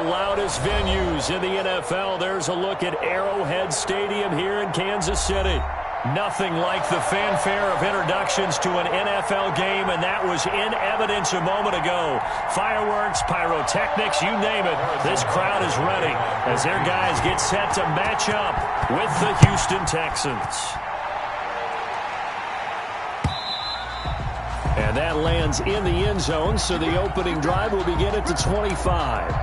loudest venues in the NFL. There's a look at Arrowhead Stadium here in Kansas City. Nothing like the fanfare of introductions to an NFL game, and that was in evidence a moment ago. Fireworks, pyrotechnics, you name it. This crowd is ready as their guys get set to match up with the Houston Texans. And that lands in the end zone, so the opening drive will begin at the 25.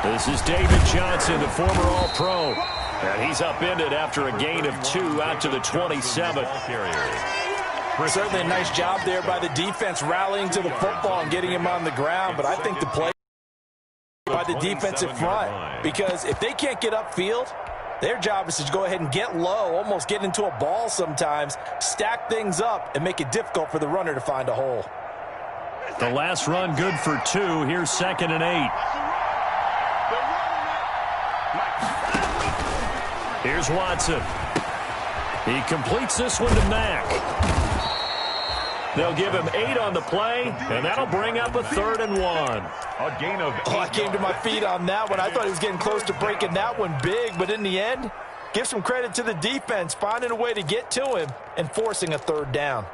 This is David Johnson, the former All-Pro. And he's upended after a gain of 2 out to the 27. Certainly a nice job there by the defense rallying to the football and getting him on the ground. But I think the play by the defensive front, because if they can't get upfield, their job is to go ahead and get low, almost get into a ball sometimes, stack things up, and make it difficult for the runner to find a hole. The last run good for 2. Here's 2nd and 8. Here's Watson. He completes this one to Mack. They'll give him 8 on the play, and that'll bring up a 3rd and 1. A gain of 8. Oh, I came to my feet on that one. I thought he was getting close to breaking that one big, but in the end, give some credit to the defense, finding a way to get to him and forcing a 3rd down.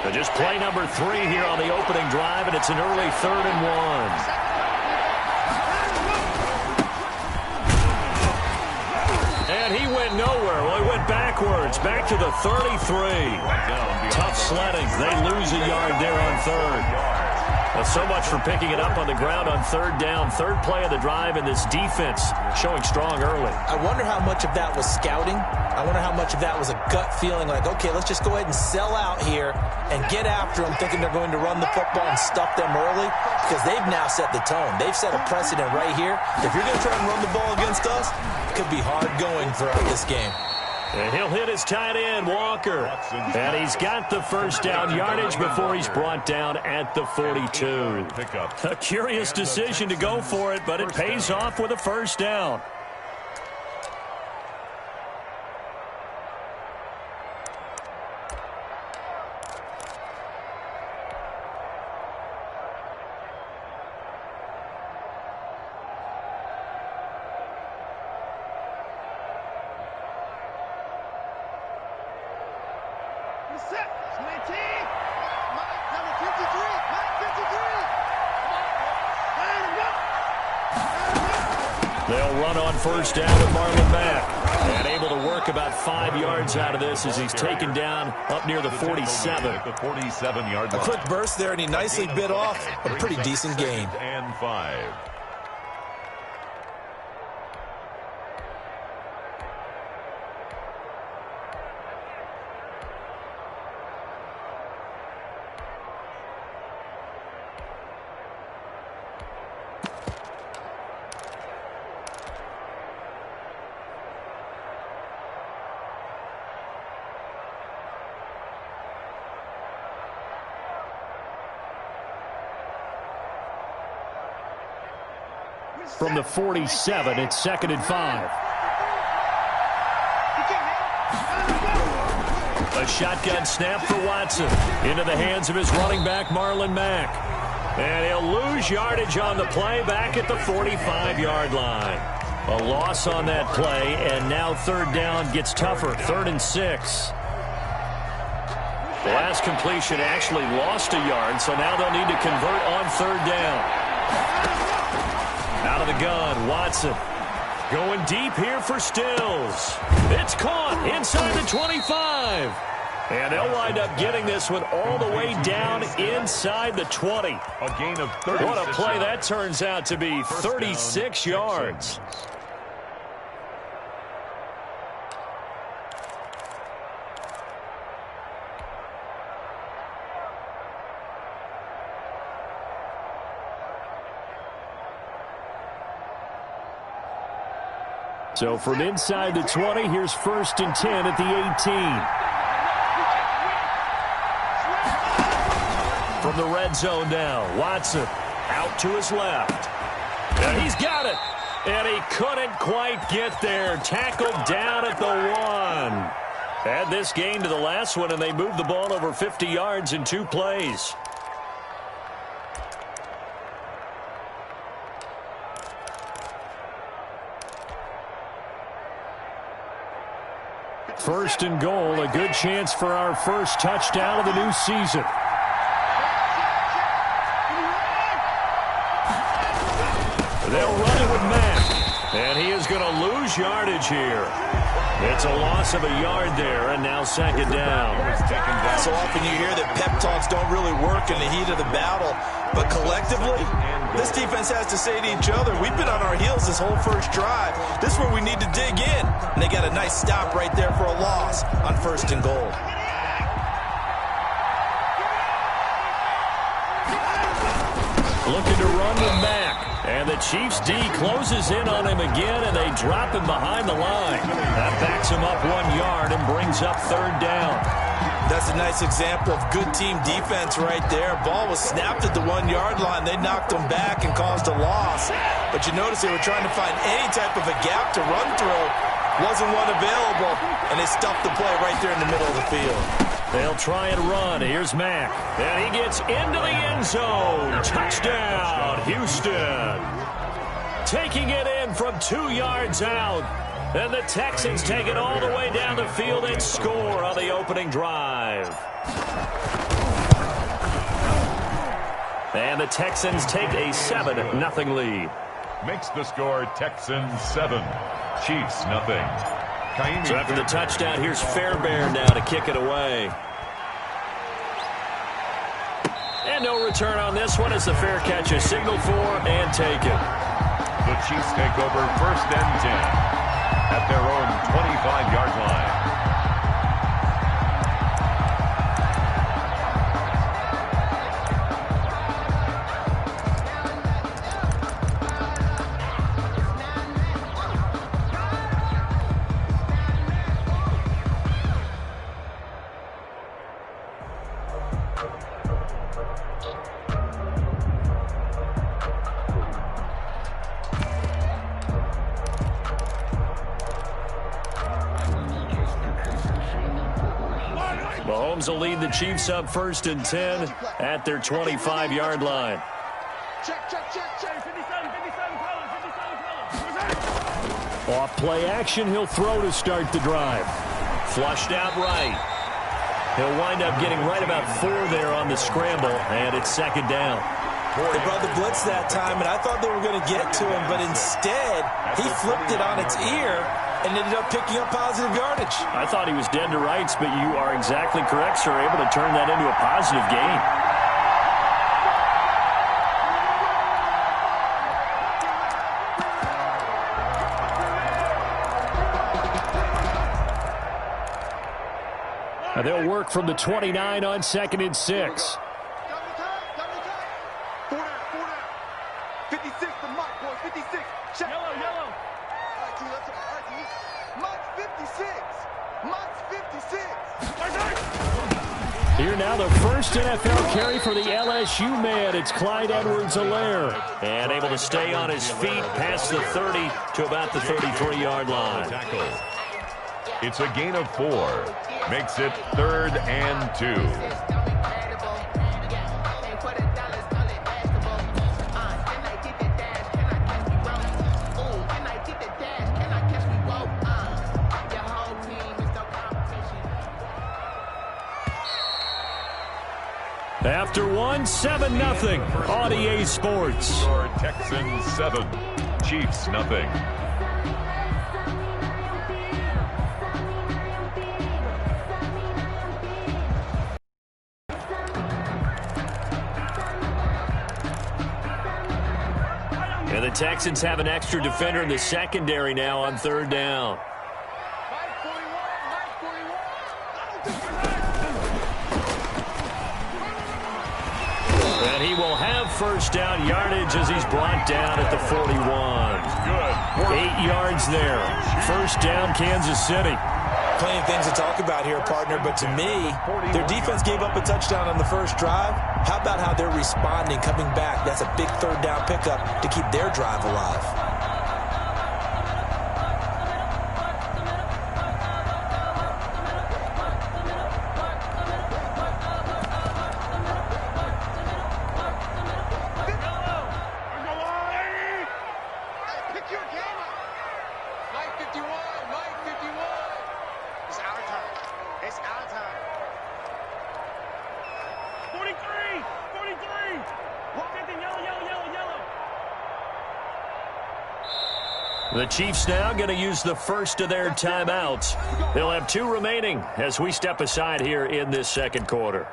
So just play number 3 here on the opening drive, and it's an early 3rd and 1. And he went nowhere. Well, he went backwards, back to the 33. Tough sledding. They lose a yard there on 3rd. Well, so much for picking it up on the ground on 3rd down. 3rd play of the drive, and this defense showing strong early. I wonder how much of that was scouting. I wonder how much of that was a gut feeling like, okay, let's just go ahead and sell out here and get after them, thinking they're going to run the football and stuff them early, because they've now set the tone. They've set a precedent right here. If you're going to try and run the ball against us, it could be hard going throughout this game. And he'll hit his tight end, Walker. And he's got the 1st down yardage before he's brought down at the 42. A curious decision to go for it, but it pays off with a 1st down. They'll run on 1st down with Marlon Mack. And able to work about 5 yards out of this as he's taken down up near the 47. The 47-yard line. A quick burst there, and he nicely bit off a pretty decent gain. And 5. From the 47, it's 2nd and 5. A shotgun snap for Watson. Into the hands of his running back, Marlon Mack. And he'll lose yardage on the play back at the 45-yard line. A loss on that play, and now 3rd down gets tougher. 3rd and 6. The last completion actually lost a yard, so now they'll need to convert on 3rd down. Out of the gun, Watson. Going deep here for Stills. It's caught inside the 25. And they'll wind up getting this one all the way down inside the 20. A gain of 36. What a play that turns out to be, 36 yards. So from inside the 20, here's 1st and 10 at the 18. From the red zone now, Watson out to his left. And he's got it. And he couldn't quite get there. Tackled down at the 1. Add this game to the last one, and they moved the ball over 50 yards in 2 plays. First and goal, a good chance for our first touchdown of the new season. They'll run it with Mack, and he is going to lose yardage here. It's a loss of a yard there, and now 2nd down. So often you hear that pep talks don't really work in the heat of the battle, but collectively, this defense has to say to each other, we've been on our heels this whole first drive. This is where we need to dig in. And they got a nice stop right there for a loss on 1st and goal. Looking to run with Mack. And the Chiefs D closes in on him again, and they drop him behind the line. That backs him up 1 yard and brings up 3rd down. That's a nice example of good team defense right there. Ball was snapped at the 1 yard line. They knocked him back and caused a loss. But you notice they were trying to find any type of a gap to run through. Wasn't one available, and they stuffed the play right there in the middle of the field. They'll try and run. Here's Mack. And he gets into the end zone. Touchdown, Houston. Taking it in from 2 yards out. And the Texans take it all the way down the field and score on the opening drive. And the Texans take a 7-0 lead. Makes the score Texans 7, Chiefs nothing. So after the touchdown, here's Fairbairn now to kick it away. And no return on this one as the fair catch is signaled for and taken. The Chiefs take over 1st and 10 at their own 25-yard line. Mahomes will lead the Chiefs up 1st and 10 at their 25-yard line. Off play action, he'll throw to start the drive. Flushed out right. He'll wind up getting right about 4 there on the scramble, and it's 2nd down. They brought the blitz that time, and I thought they were going to get to him, but instead, he flipped it on its ear and ended up picking up positive yardage. I thought he was dead to rights, but you are exactly correct, sir. Able to turn that into a positive gain. Now they'll work from the 29 on 2nd and 6. 56, the mark, boys. 56. Check. Yellow. All right, T, let's Mott's 56. Mott's 56. Here now the first NFL carry for the LSU man. It's Clyde Edwards-Helaire. And able to stay on his feet past the 30 to about the 33-yard line. It's a gain of 4. Makes it 3rd and 2. After 1, 7-0 on EA Sports. Texans 7, Chiefs nothing. Texans have an extra defender in the secondary now on third down. And he will have first down yardage as he's brought down at the 41. Good. 8 yards there. First down, Kansas City. Plenty of things to talk about here, partner, but to me, their defense gave up a touchdown on the first drive. How about how they're responding, coming back? That's a big third down pickup to keep their drive alive. The Chiefs now going to use the first of their timeouts. They'll have 2 remaining as we step aside here in this second quarter.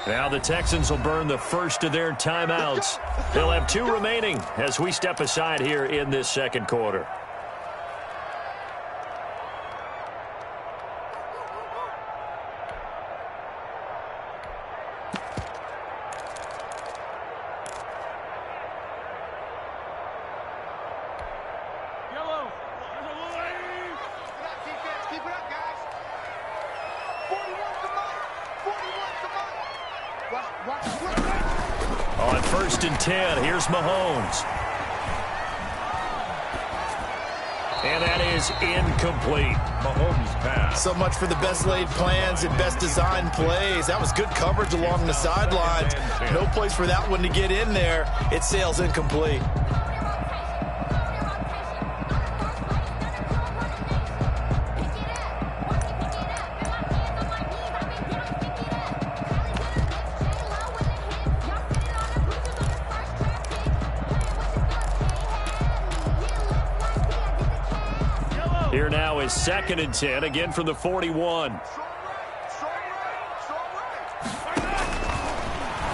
Now the Texans will burn the first of their timeouts. They'll have 2 remaining as we step aside here in this second quarter. On 1st and 10, here's Mahomes. And that is incomplete. Mahomes pass. So much for the best laid plans and best designed plays. That was good coverage along the sidelines. No place for that one to get in there. It sails incomplete. Here now is 2nd and 10, again from the 41.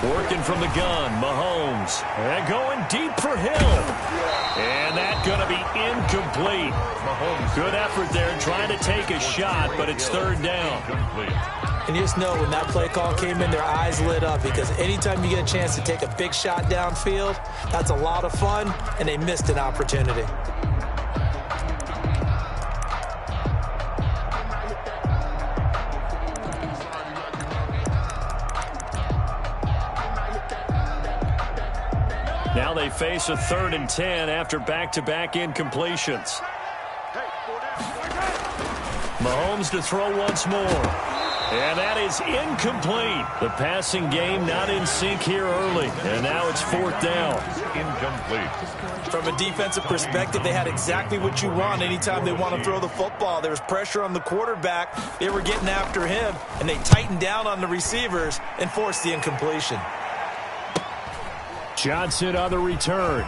Working from the gun, Mahomes. And going deep for Hill. And that's going to be incomplete. Good effort there trying to take a shot, but it's 3rd down. And you just know when that play call came in, their eyes lit up, because anytime you get a chance to take a big shot downfield, that's a lot of fun, and they missed an opportunity. Now they face a 3rd and 10 after back-to-back incompletions. Mahomes to throw once more. And that is incomplete. The passing game not in sync here early. And now it's 4th down. Incomplete. From a defensive perspective, they had exactly what you want anytime they want to throw the football. There was pressure on the quarterback. They were getting after him, and they tightened down on the receivers and forced the incompletion. Johnson on the return.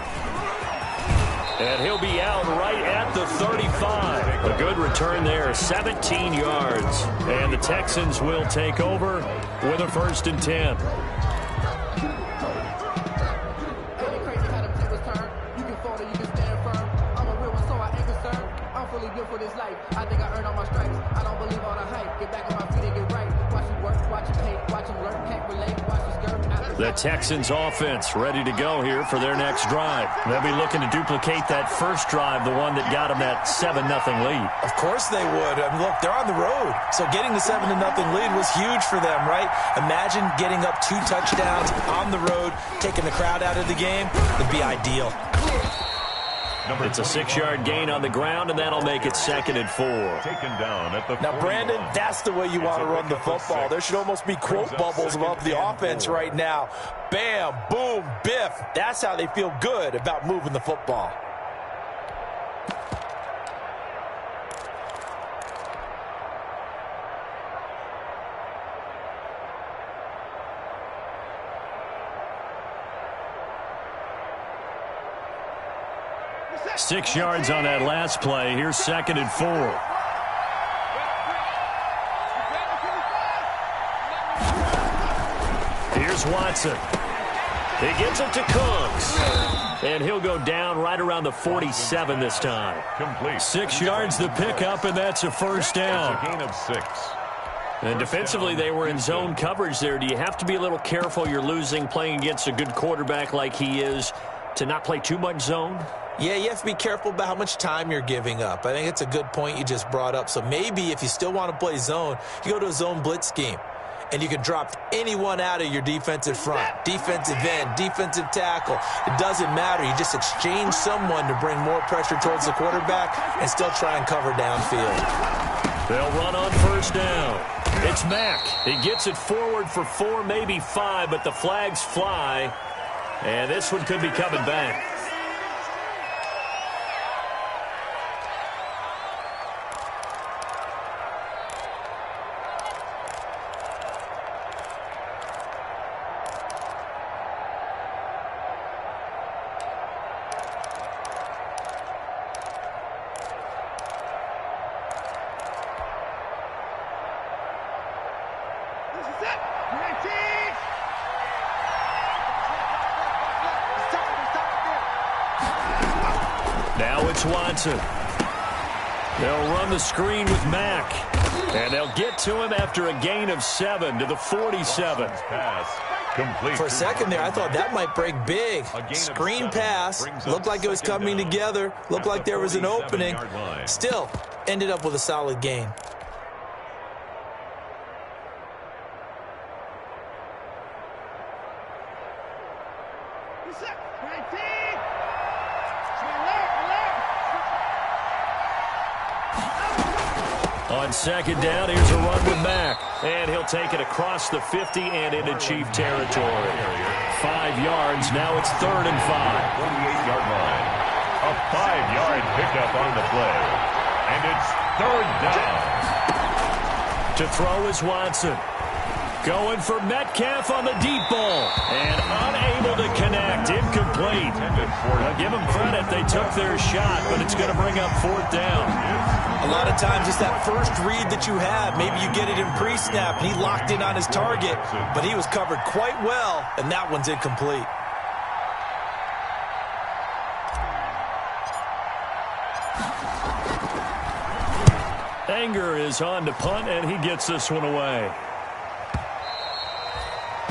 And he'll be out right at the 35. A good return there, 17 yards. And the Texans will take over with a 1st and 10. The Texans offense ready to go here for their next drive. They'll be looking to duplicate that first drive, the one that got them that 7-0 lead. Of course they would. I mean, look, they're on the road. So getting the 7-0 lead was huge for them, right? Imagine getting up 2 touchdowns on the road, taking the crowd out of the game. It'd be ideal. It's a 6-yard gain on the ground, and that'll make it 2nd and 4. Taken down at the now, Brandon, that's the way you want to run the football. There should almost be quote bubbles above the offense right now. Bam, boom, biff. That's how they feel good about moving the football. 6 yards on that last play. Here's 2nd and 4. Here's Watson. He gets it to Cooks. And he'll go down right around the 47 this time. Complete. 6 yards the pickup, and that's a first down. It's a gain of 6. And defensively, they were in zone coverage there. Do you have to be a little careful? You're losing, playing against a good quarterback like he is, to not play too much zone? Yeah, you have to be careful about how much time you're giving up. I think it's a good point you just brought up. So maybe if you still want to play zone, you go to a zone blitz scheme. And you can drop anyone out of your defensive front, defensive end, defensive tackle. It doesn't matter. You just exchange someone to bring more pressure towards the quarterback and still try and cover downfield. They'll run on first down. It's Mack. He gets it forward for 4, maybe 5, but the flags fly. And this one could be coming back. Now it's Watson. They'll run the screen with Mack. And they'll get to him after a gain of 7 to the 47. Pass complete. For a second there, I thought that might break big. Screen pass. Looked like it was coming together. Looked like there was an opening. Still, ended up with a solid gain. On second down, here's a run with Mack. And he'll take it across the 50 and into Chief territory. 5 yards. Now it's 3rd and 5. 28-yard line. A 5-yard pickup on the play. And it's 3rd down. To throw is Watson. Going for Metcalf on the deep ball. And unable to connect. Incomplete. I'll give them credit. They took their shot, but it's going to bring up 4th down. A lot of times it's that first read that you have. Maybe you get it in pre-snap, and he locked in on his target, but he was covered quite well, and that one's incomplete. Anger is on to punt, and he gets this one away.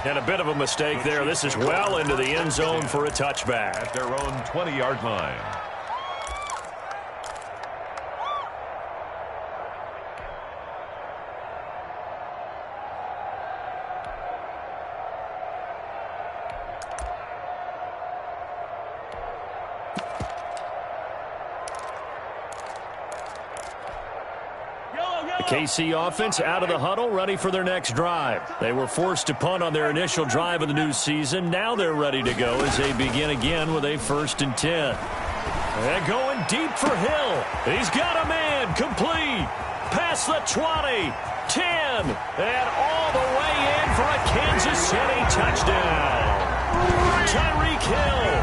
And a bit of a mistake there. This is well into the end zone for a touchback. At their own 20-yard line. KC offense out of the huddle, ready for their next drive. They were forced to punt on their initial drive of the new season. Now they're ready to go as they begin again with a 1st and 10. And going deep for Hill. He's got a man. Complete. Past the 20. 10. And all the way in for a Kansas City touchdown. Tyreek Hill.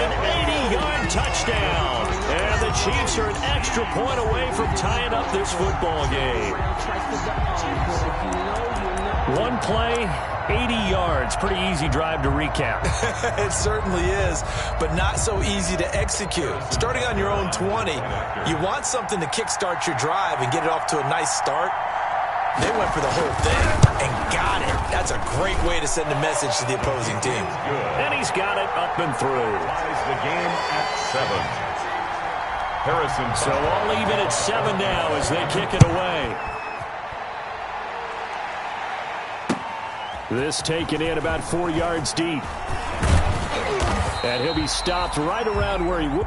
An 80-yard touchdown. And the Chiefs are an extra point away from tying up this football game. One play, 80 yards. Pretty easy drive to recap. It certainly is, but not so easy to execute. Starting on your own 20, you want something to kickstart your drive and get it off to a nice start. They went for the whole thing and got it. That's a great way to send a message to the opposing team. And he's got it up and through. Ties the game at 7. Harrison. So all even at 7 now as they kick it away. This taken in about 4 yards deep. And he'll be stopped right around where he would.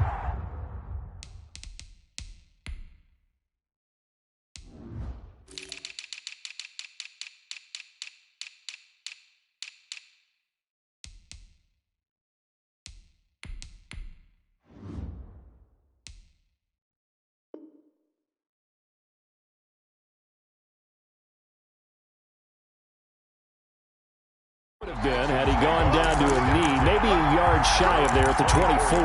Have been had he gone down to a knee, maybe a yard shy of there at the 24.